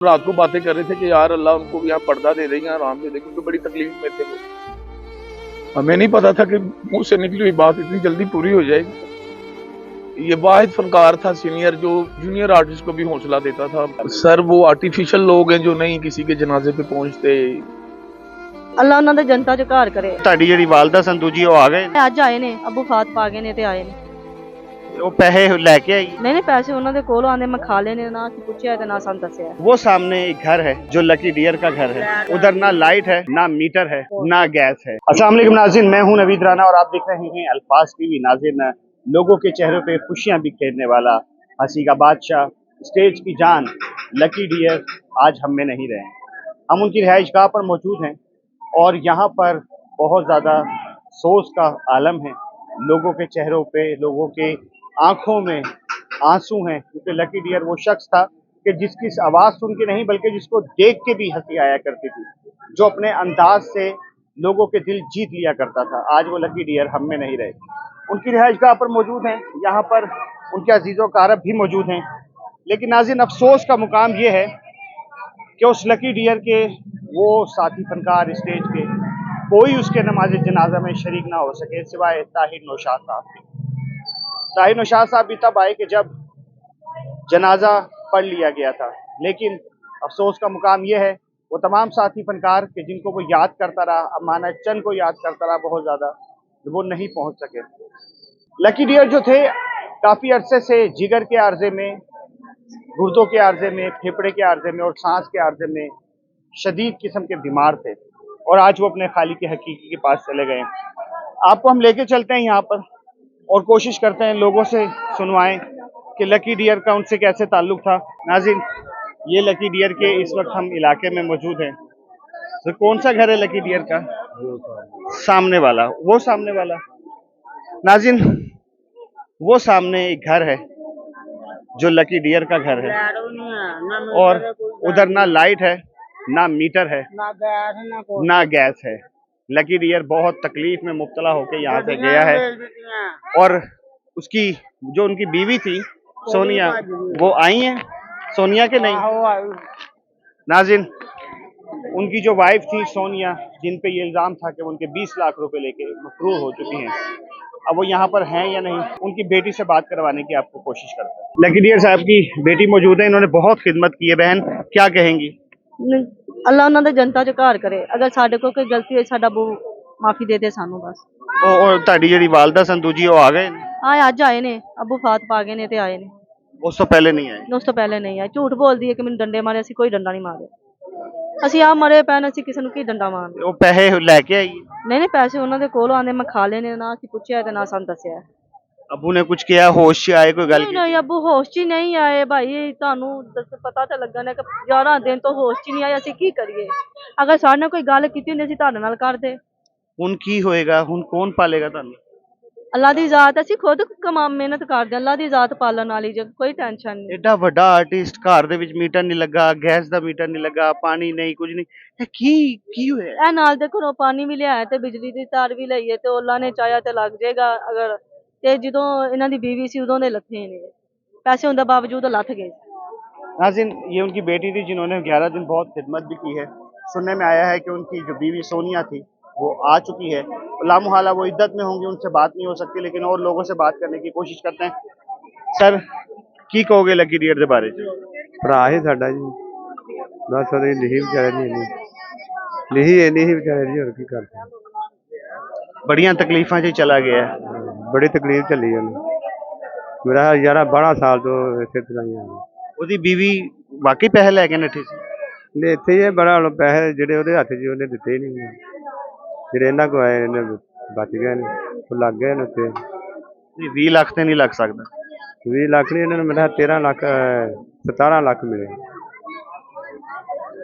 रात को बातें कर रहे थे कि यार अल्लाह उनको यहाँ पर्दा दे देगा, आराम दे देगा, क्योंकि बड़ी तकलीफ में थे वो। हमें नहीं पता था कि मुंह से निकली हुई बात इतनी जल्दी पूरी हो जाएगी। ये वाहिद फनकार था सीनियर जो जूनियर आर्टिस्ट को भी हौसला देता था। सर वो आर्टिफिशियल लोग हैं जो नहीं किसी के जनाजे पे पहुंचते। अल्लाह उन्होंने ਦੇ ਜਨਤਾ ਚ ਘਰ ਕਰੇ। ਤੁਹਾਡੀ ਜਿਹੜੀ ਵਾਲਦਾ ਸਨ ਦੂਜੀ ਉਹ ਆ ਗਏ ਅੱਜ ਆਏ ਨੇ, ਅੱਬੂ ਫਾਤ ਪਾ ਗਏ ਨੇ ਤੇ ਆਏ ਨੇ। ਉਹ ਪੈਸੇ ਲੈ ਕੇ आई नहीं पैसे ਉਹਨਾਂ ਦੇ ਕੋਲ ਆਂਦੇ, ਮੈਂ खा लेने ना कि पूछा है ना सन दसिया। वो सामने एक घर है जो लकी डियर का घर है। उधर ना लाइट है, ना मीटर है, ना गैस है। अस्सलाम वालेकुम नाज़रीन, मैं हूं नवीद राना और आप देख रहे हैं अल्फाज टीवी। नाज़रीन, लोगों के चेहरों पे खुशियां बिखेरने वाला हंसी का बादशाह, स्टेज की जान लकी डियर आज हम में नहीं रहे। हम उनकी रिहाइश गाह पर मौजूद हैं और यहाँ पर बहुत ज़्यादा सोच का आलम है। लोगों के चेहरों पे, लोगों के आंखों में आंसू हैं, क्योंकि लकी डियर वो शख्स था कि जिसकी आवाज़ सुन के नहीं बल्कि जिसको देख के भी हंसी आया करती थी, जो अपने अंदाज से लोगों के दिल जीत लिया करता था। आज वो लकी डियर हम में नहीं रहे। उनकी रिहाइशगाह पर मौजूद हैं, यहाँ पर उनके अजीज़ व कारब भी मौजूद हैं। लेकिन नाज़रीन, अफसोस का मुकाम ये है कि उस लकी डियर के वो साथी फनकार स्टेज के कोई उसके नमाज जनाजा में शरीक ना हो सके सिवाय ताहिर नौशाद साहब के। ताहिर नौशाद साहब भी तब आए कि जब जनाजा पढ़ लिया गया था। लेकिन अफसोस का मुकाम यह है वो तमाम साथी फनकार के जिनको वो याद करता रहा, अमाना चंद को याद करता रहा बहुत ज़्यादा, वो नहीं पहुंच सके। लकी डियर जो थे काफ़ी अरसे से जिगर के आर्जे में, गुर्दों के आर्जे में, फेफड़े के आर्जे में और सांस के आर्जे में शदीद किस्म के बीमार थे और आज वो अपने खालिक के हकीकी के पास चले गए। आपको हम लेके चलते हैं यहाँ पर और कोशिश करते हैं लोगों से सुनवाएं कि लकी डियर का उनसे कैसे ताल्लुक था। नाज़रीन, ये लकी डियर के इस वक्त हम इलाके में मौजूद हैं। तो कौन सा घर है लकी डियर का? सामने वाला, वो सामने वाला। नाज़रीन, वो सामने एक घर है जो लकी डियर का घर है और उधर ना लाइट है, ना मीटर है, ना गैस है। लकी डियर बहुत तकलीफ में मुब्तला होकर यहाँ से गया है और उसकी जो उनकी बीवी थी सोनिया, वो आई हैं। सोनिया के नहीं, नाज़रीन, उनकी जो वाइफ थी सोनिया, जिन पे ये इल्ज़ाम था कि वो उनके 20 लाख रुपए लेके मफरूर हो चुकी हैं, अब वो यहाँ पर हैं या नहीं, उनकी बेटी से बात करवाने की आपको कोशिश करते हैं। लकी डियर साहब की बेटी मौजूद है, इन्होंने बहुत खिदमत की है। बहन, क्या कहेंगी? ਅੱਲਾ ਉਹਨਾਂ ਦੇ ਜਨਤਾ ਚ ਘਰ ਕਰੇ। ਅਗਰ ਸਾਡੇ ਕੋਲ ਕੋਈ ਗਲਤੀ ਹੋਈ ਸਾਡਾ ਬੂ ਮਾਫੀ ਦੇ ਦੇ ਸਾਨੂੰ ਬਸ। ਉਹ ਤੁਹਾਡੀ ਜਿਹੜੀ ਵਾਲਦਾ ਸਨ ਦੂਜੀ ਉਹ ਆ ਗਏ? ਹਾਂ, ਅੱਜ ਆਏ ਨੇ, ਅੱਬੂ ਫਾਤ ਪਾ ਗਏ ਨੇ ਤੇ ਆਏ ਨੇ। ਉਸ ਤੋਂ ਪਹਿਲੇ ਨਹੀਂ ਆਏ? ਉਸ ਤੋਂ ਪਹਿਲੇ ਨਹੀਂ ਆਏ। ਝੂਠ ਬੋਲਦੀ ਹੈ ਕਿ ਮੈਨੂੰ ਡੰਡੇ ਮਾਰੇ, ਅਸੀਂ ਕੋਈ ਡੰਡਾ ਨਹੀਂ ਮਾਰਿਆ। ਅਸੀਂ ਆ ਮਰੇ ਪੈਣ, ਅਸੀਂ ਕਿਸੇ ਨੂੰ ਕੀ ਡੰਡਾ ਮਾਰਦੇ। ਉਹ ਪੈਸੇ ਲੈ ਕੇ ਆਈ? ਨਹੀਂ ਪੈਸੇ ਉਹਨਾਂ ਦੇ ਕੋਲ ਆਂਦੇ, ਮੈਂ ਖਾ ਲੈਣੇ ਨਾ ਕਿ ਪੁੱਛਿਆ ਤੇ ਨਾ ਸਾਨੂੰ ਦੱਸਿਆ। अबू ने कुछ किया? होश से आए? कोई गल? नहीं अबू होश च नहीं आए भाई, ਤੁਹਾਨੂੰ ਪਤਾ ਤਾਂ ਲੱਗਾ ਨਾ ਕਿ 11 ਦਿਨ ਤੋਂ ਹੋਸ਼ ਚ ਨਹੀਂ ਆਏ। ਅਸੀਂ ਕੀ ਕਰੀਏ? ਅਗਰ ਸਾਡੇ ਨਾਲ ਕੋਈ ਗੱਲ ਕੀਤੀ ਹੁੰਦੀ ਅਸੀਂ ਤੁਹਾਡੇ ਨਾਲ ਕਰਦੇ। ਹੁਣ ਕੀ ਹੋਏਗਾ? ਹੁਣ ਕੌਣ ਪਾਲੇਗਾ ਤੁਹਾਨੂੰ? ਅੱਲਾ ਦੀ ਜ਼ਾਤ, ਅਸੀਂ ਖੁਦ ਕਮਾ ਮਿਹਨਤ ਕਰਦੇ, ਅੱਲਾ ਦੀ ਜ਼ਾਤ ਪਾਲਣ ਵਾਲੀ ਜੇ ਕੋਈ ਟੈਨਸ਼ਨ ਨਹੀਂ। ਐਡਾ ਵੱਡਾ ਆਰਟਿਸਟ, ਘਰ ਦੇ ਵਿੱਚ ਮੀਟਰ ਨਹੀਂ ਲੱਗਾ, ਗੈਸ ਦਾ ਮੀਟਰ ਨਹੀਂ ਲੱਗਾ, ਪਾਣੀ ਨਹੀਂ, ਕੁਝ ਨਹੀਂ, ਇਹ ਕੀ ਹੋਇਆ? ਇਹ ਨਾਲ ਦੇ ਘਰੋਂ ਪਾਣੀ ਵੀ ਲਿਆਇਆ ਤੇ ਬਿਜਲੀ ਦੀ ਤਾਰ ਵੀ ਲਈਏ ਤੇ ਅੱਲਾ ਨੇ ਚਾਹਿਆ ਤੇ ਲੱਗ ਜਾਏਗਾ। ਅਗਰ ਤੇ ਜਦੋਂ ਇਹਨਾਂ ਦੀ बीवी सी उदों दे लथे ने, पैसे होने बावजूद लथ गए। नाज़रीन, ये उनकी बेटी थी जिन्होंने 11 दिन बहुत खिदमत भी की है। सुनने में आया है कि उनकी जो बीवी सोनिया थी वो आ चुकी है। लामुहाला वो इद्दत में होंगी, उनसे बात नहीं हो सकती, लेकिन और लोगों से बात करने की कोशिश करते हैं। सर, की कहोगे लकी डियर के बारे में? ਭਰਾ ਹੀ ਸਾਡਾ ਜੀ, ਬਸ ਉਹਦੀ ਲਿਖੀ ਵਿਚਾਰੇ ਨਹੀਂ ਲਿਖੀ ਇੰਨੀ ਹੀ ਵਿਚਾਰੇ ਜੀ, ਹੋਰ ਕੀ ਕਰਦੇ। बड़िया तकलीफा च चला गया है। बड़ी तकलीफ चली ਉਹਨੂੰ। मेरा 11-12 साल तो ਇੱਥੇ ਚਲਾਈਆਂ। ਉਹਦੀ बीवी वाकई पैसे ਲੈ ਕੇ ਨੱਠੀ ਸੀ? ਨੇ ਇੱਥੇ ਹੀ ਬੜਾ ਪੈਸੇ ਜਿਹੜੇ ਉਹਦੇ ਹੱਥ 'ਚ ਉਹਨੇ ਦਿੱਤੇ ਹੀ ਨਹੀਂ, ਜਿਹੜੇ ਇਹਨਾਂ ਕੋਲ ਆਏ ਇਹਨੇ ਬਚ ਗਏ ਨੇ, ਉਹ ਲੱਗ ਗਏ ਨੇ ਉੱਤੇ। 20 ਲੱਖ ਤੇ ਨਹੀਂ ਲੱਗ ਸਕਦਾ। 20 ਲੱਖ ਨਹੀਂ, ਇਹਨਾਂ ਨੂੰ ਮੇਰਾ 13 ਲੱਖ 17 ਲੱਖ ਮਿਲੇ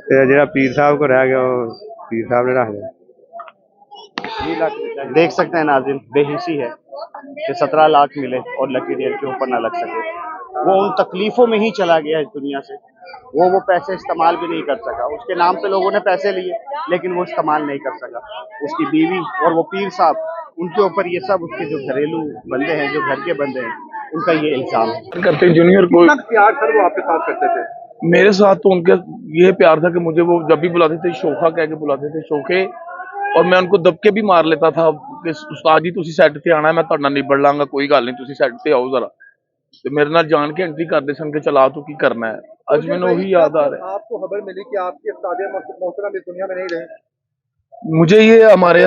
ਤੇ ਜਿਹੜਾ ਪੀਰ ਸਾਹਿਬ ਕੋਲ ਰਹਿ ਗਿਆ ਉਹ ਪੀਰ ਸਾਹਿਬ ਨੇ ਰੱਖ ਲਿਆ। 20 लाख देख सकते हैं नाज़रीन, बेहिसी है कि 17 लाख मिले और लकी डियर के ऊपर ना लग सके। वो उन तकलीफ़ों में ही चला गया इस दुनिया से। वो पैसे इस्तेमाल भी नहीं कर सका। उसके नाम पे लोगों ने पैसे लिए लेकिन वो इस्तेमाल नहीं कर सका। उसकी बीवी और वो पीर साहब, उनके ऊपर ये सब उसके जो घरेलू बंदे हैं, जो घर के बंदे हैं, उनका ये इल्ज़ाम है। करते जूनियर को प्यार सर वो आपके साथ करते थे? मेरे साथ तो उनके ये प्यार था कि मुझे वो जब भी बुलाते थे शोखा कह के बुलाते थे, शोखे। और मैं उनको दबके भी मार लेता था कि उस्ताद जी तुसी सैट ते आना है, मैं तुहाडे नाल निबड़ लांगा, कोई गल नहीं, तुसी सैट ते आओ जरा। ते मेरे नाल जान के एंट्री करदे सन कि चला तू की करना है। अज मैनूं ओही याद आ रहा है। आपको खबर मिली कि आपके उस्ताद मोहतरम इस दुनिया में नहीं रहे, मुझे ये हमारे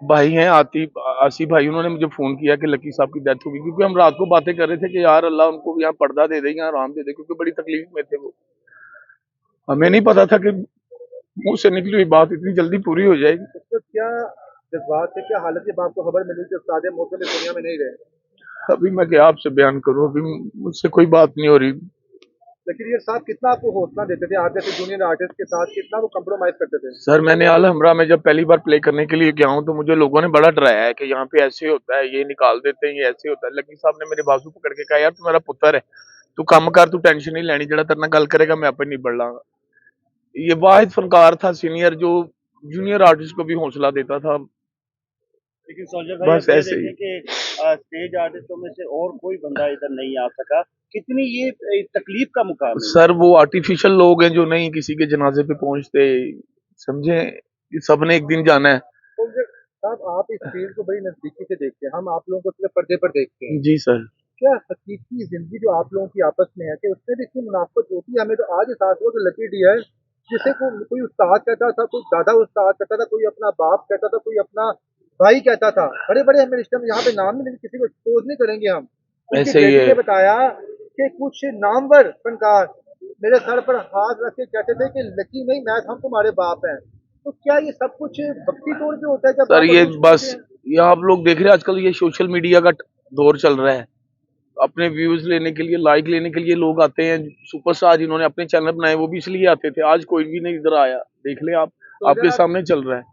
भाई हैं आसिफ भाई, उन्होंने मुझे फोन किया कि लकी साहब की डेथ हो गई, क्योंकि हम रात को बातें कर रहे थे कि यार अल्लाह उनको यहाँ पर्दा दे दे, यहाँ आराम दे दे, क्योंकि बड़ी तकलीफ में थे वो। हमें नहीं पता था कि मुंह से निकली हुई बात इतनी जल्दी पूरी हो जाएगी। तो क्या जज्बात थे, क्या हालत जब आपको खबर मिली कि उस्ताद मोहतरम इस दुनिया में नहीं रहे? अभी मैं क्या आपसे बयान करूं, अभी मुझसे कोई बात नहीं हो रही। लेकिन ये साहब कितना आपको हौसला देते थे, आप जैसे जूनियर आर्टिस्ट के साथ कितना वो कम्प्रोमाइज करते थे? सर मैंने आल हमरा में जब पहली बार प्ले करने के लिए गया हूं तो मुझे लोगों ने बड़ा डराया है कि यहाँ पे ऐसे होता है, ये निकाल देते हैं, ये ऐसे होता है। लकी साहब ने मेरे बाजू पकड़ के कहा यार तू मेरा पुत्र है, तू काम कर, तू टेंशन नहीं लेनी, जरा तेरे नाल गल करेगा मैं आपे निबड़ लांगा। ये वाहिद फनकार था सीनियर जो जूनियर आर्टिस्ट को भी हौसला देता था। लेकिन सोल्जर भाई बस अब ये ऐसे ही। देखें कि स्टेज आर्टिस्टों में से और कोई बंदा इधर नहीं आ सका, कितनी ये तकलीफ का मुकाम है। सर वो आर्टिफिशियल लोग हैं जो नहीं किसी के जनाजे पे पहुंचते, समझे, सबने एक दिन जाना है। तो साहब आप इस फील्ड को बड़ी नजदीकी से देखते हैं, हम आप लोगों को सिर्फ पर्दे पर देखते हैं। जी सर। क्या हकीकी जिंदगी जो आप लोगों की आपस में है कि उसमें भी इतनी मुनाफत होती है? हमें तो आज एहसास हुआ कि लकी डी है जिसे कोई उस्ताद कहता था, कोई दादा उस्ताद कहता था, कोई अपना बाप कहता था, कोई अपना भाई कहता था। बड़े बड़े हमें रिश्ते में यहाँ पे नाम नहीं, किसी को एक्सपोज नहीं करेंगे हम। उनकी ऐसे ही बेटी है। ने बताया कि कुछ नामवर फनकार मेरे सर पर हाथ रख के कहते थे कि लकी नहीं मैं, हम तुम्हारे बाप हैं। तो क्या ये सब कुछ वक्ती तौर पे होता है? जब सर आप ये अप्रोच बस करते हैं? ये आप लोग देख रहे हैं आजकल ये सोशल मीडिया का दौर चल रहा है। अपने व्यूज लेने के लिए, लाइक लेने के लिए लोग आते हैं। सुपरस्टार जिन्होंने अपने चैनल बनाए वो भी इसलिए आते थे, आज कोई भी नहीं इधर आया, देख लें आप, तो आपके अगर आप सामने चल रहा है।